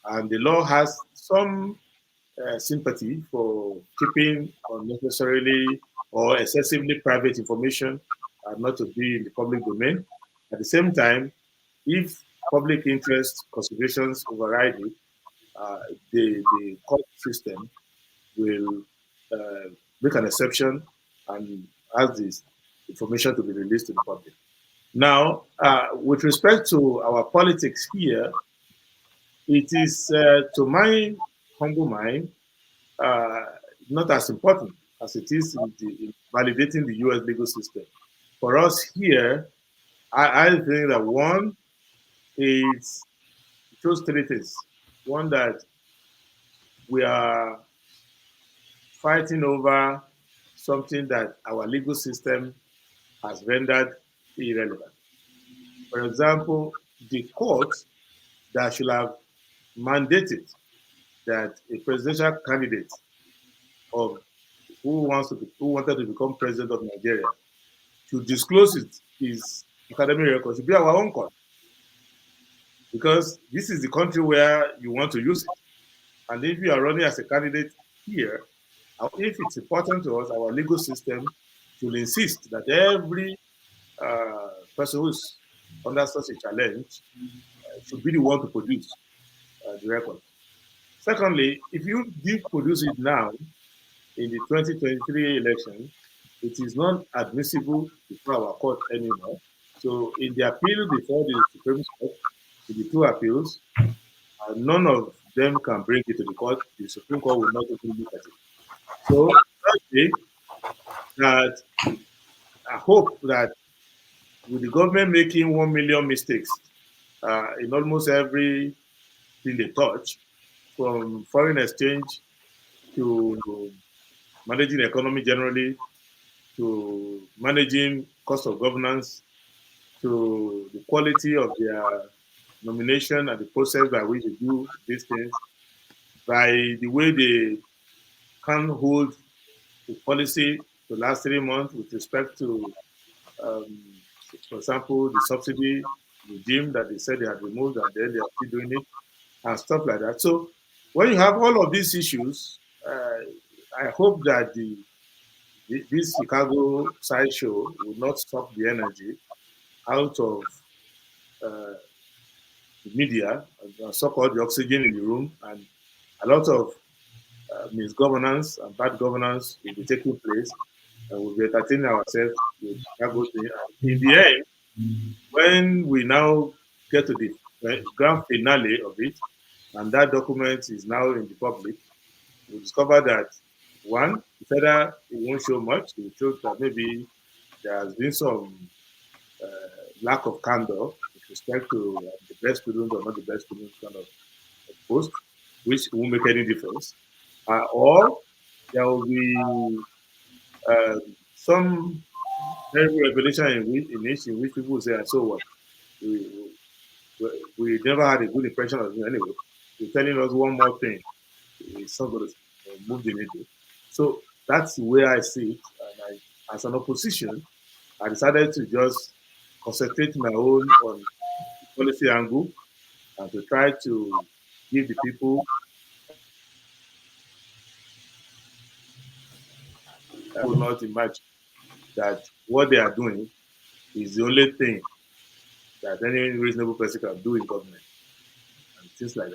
And the law has some sympathy for keeping unnecessarily or excessively private information not to be in the public domain. At the same time, if public interest considerations override it, uh, the court system will uh, make an exception and ask this information to be released to the public. Now, with respect to our politics here, it is, to my humble mind, uh, not as important as it is in validating the US legal system. For us here, I think that one is those three things. One, that we are fighting over something that our legal system has rendered irrelevant. For example, the court that should have mandated that a presidential candidate of who wanted to become president of Nigeria should disclose his academic record should be our own court, because this is the country where you want to use it. And if you are running as a candidate here, if it's important to us, our legal system should insist that every person who's under such a challenge should be the one to produce the record. Secondly, if you did produce it now in the 2023 election, it is not admissible before our court anymore. So in the appeal before the Supreme Court, in the two appeals, none of them can bring it to the court. The Supreme Court will not even look at it. So thirdly, that I hope that with the government making 1 million mistakes in almost everything they touch, from foreign exchange to managing the economy generally, to managing cost of governance, to the quality of their nomination and the process by which they do these things, by the way they can hold the policy the last 3 months with respect to, um, for example, the subsidy regime that they said they had removed and then they are still doing it and stuff like that. So when you have all of these issues, I hope that this Chicago sideshow will not suck the energy out of uh, the media and suck all the oxygen in the room, and a lot of misgovernance and bad governance will be taking place, and we'll be entertaining ourselves with Chicago thing. And in the end, when we now get to the grand finale of it, and that document is now in the public, we discover that one, the federal it won't show much. It will show that maybe there has been some lack of candor with respect to the best student or not the best student kind of post, which won't make any difference. Or there will be some terrible revelation in which people will say, so what? We, we never had a good impression of him anyway. You're telling us one more thing. It's not going to move the needle. So that's the way I see it. And as an opposition, I decided to just concentrate my own on policy angle and to try to give the people who will not imagine that what they are doing is the only thing that any reasonable person can do in government and things like that.